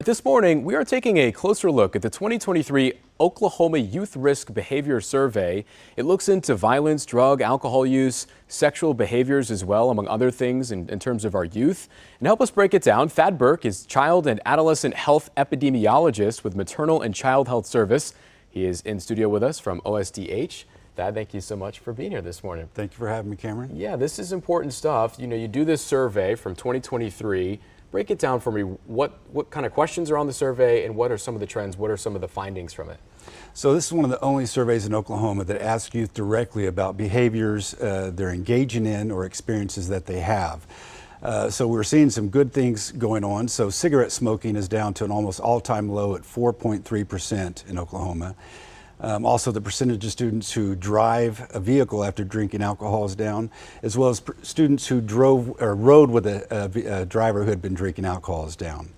This morning, we are taking a closer look at the 2023 Oklahoma Youth Risk Behavior Survey. It looks into violence, drug, alcohol use, sexual behaviors as well, among other things in terms of our youth. And to help us break it down, Thad Burke is child and adolescent health epidemiologist with Maternal and Child Health Service. He is in studio with us from OSDH. Thad, thank you so much for being here this morning. Thank you for having me, Cameron. Yeah, this is important stuff. You know, you do this survey from 2023. Break it down for me. What kind of questions are on the survey and what are some of the trends? What are some of the findings from it? So this is one of the only surveys in Oklahoma that asks youth directly about behaviors they're engaging in or experiences that they have. So we're seeing some good things going on. So cigarette smoking is down to an almost all-time low at 4.3% in Oklahoma. Also, the percentage of students who drive a vehicle after drinking alcohol is down, as well as students who drove or rode with a driver who had been drinking alcohol is down.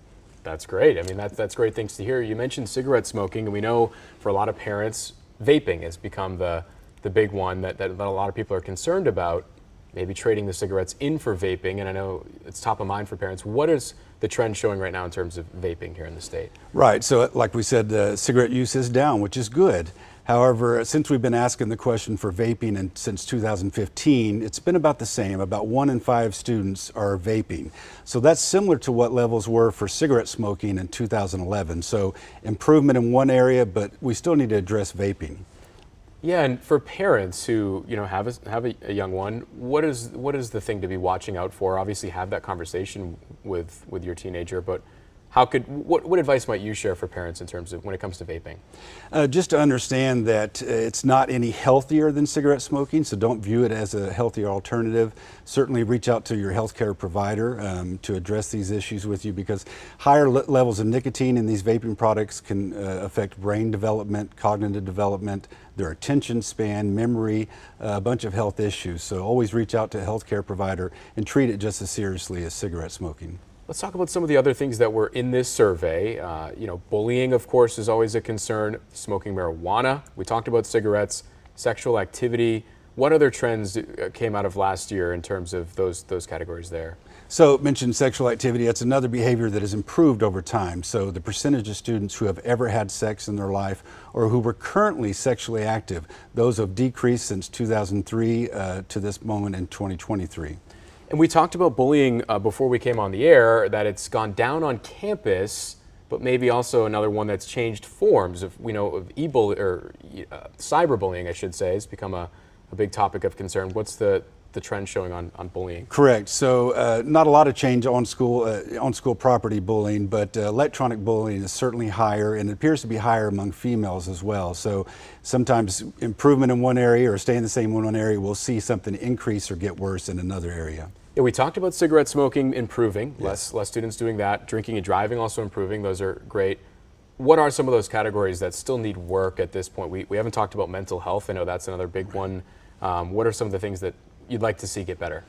That's great. I mean, that's great things to hear. You mentioned cigarette smoking, and we know for a lot of parents, vaping has become the big one that a lot of people are concerned about, maybe trading the cigarettes in for vaping. And I know it's top of mind for parents. What is the trend showing right now in terms of vaping here in the state? Right. So like we said, cigarette use is down, which is good. However, since we've been asking the question for vaping and since 2015, it's been about the same. About 1 in 5 students are vaping. So that's similar to what levels were for cigarette smoking in 2011. So improvement in one area, but we still need to address vaping. Yeah, and for parents who have a young one, what is the thing to be watching out for? Obviously, have that conversation with your teenager, but what advice might you share for parents in terms of when it comes to vaping? Just to understand that it's not any healthier than cigarette smoking, so don't view it as a healthier alternative. Certainly reach out to your healthcare provider to address these issues with you, because higher levels of nicotine in these vaping products can affect brain development, cognitive development, their attention span, memory, a bunch of health issues. So always reach out to a healthcare provider and treat it just as seriously as cigarette smoking. Let's talk about some of the other things that were in this survey. Bullying, of course, is always a concern. Smoking marijuana. We talked about cigarettes, sexual activity. What other trends came out of last year in terms of those categories there? So mentioned sexual activity. That's another behavior that has improved over time. So the percentage of students who have ever had sex in their life or who were currently sexually active, those have decreased since 2003 to this moment in 2023. And we talked about bullying before we came on the air, that it's gone down on campus, but maybe also another one that's changed forms of, cyberbullying, I should say, has become a big topic of concern. What's the trend showing on bullying? Correct. So not a lot of change on school property bullying, but electronic bullying is certainly higher, and it appears to be higher among females as well. So sometimes improvement in one area or staying the same in one area, we'll see something increase or get worse in another area. Yeah, we talked about cigarette smoking improving, yes. less students doing that, drinking and driving also improving. Those are great. What are some of those categories that still need work at this point? We haven't talked about mental health. I know that's another big one. What are some of the things that you'd like to see get better?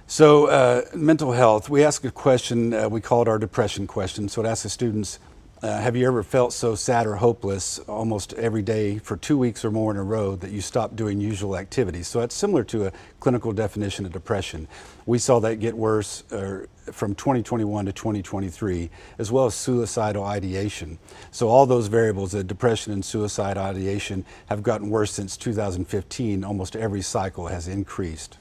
So mental health, we ask a question, we call it our depression question. So it asks the students, have you ever felt so sad or hopeless almost every day for 2 weeks or more in a row that you stopped doing usual activities? So it's similar to a clinical definition of depression. We saw that get worse from 2021 to 2023, as well as suicidal ideation. So all those variables, depression and suicide ideation, have gotten worse since 2015. Almost every cycle has increased.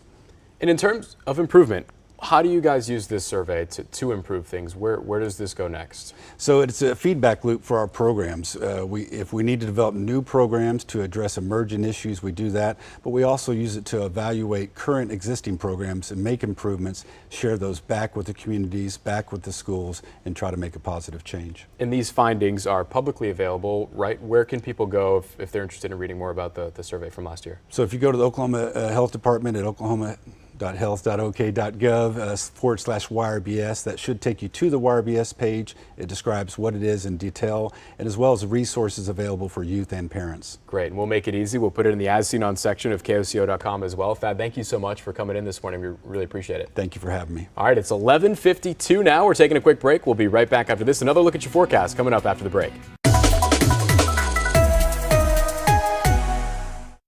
And in terms of improvement, how do you guys use this survey to improve things? Where does this go next? So it's a feedback loop for our programs. If we need to develop new programs to address emerging issues, we do that. But we also use it to evaluate current existing programs and make improvements, share those back with the communities, back with the schools, and try to make a positive change. And these findings are publicly available, right? Where can people go if they're interested in reading more about the survey from last year? So if you go to the Oklahoma Health Department at oklahoma.health.ok.gov/YRBS. That should take you to the YRBS page. It describes what it is in detail, and as well as resources available for youth and parents. Great, and we'll make it easy. We'll put it in the As Seen On section of KOCO.com as well. Thad, thank you so much for coming in this morning. We really appreciate it. Thank you for having me. All right, it's 11:52 now. We're taking a quick break. We'll be right back after this. Another look at your forecast coming up after the break.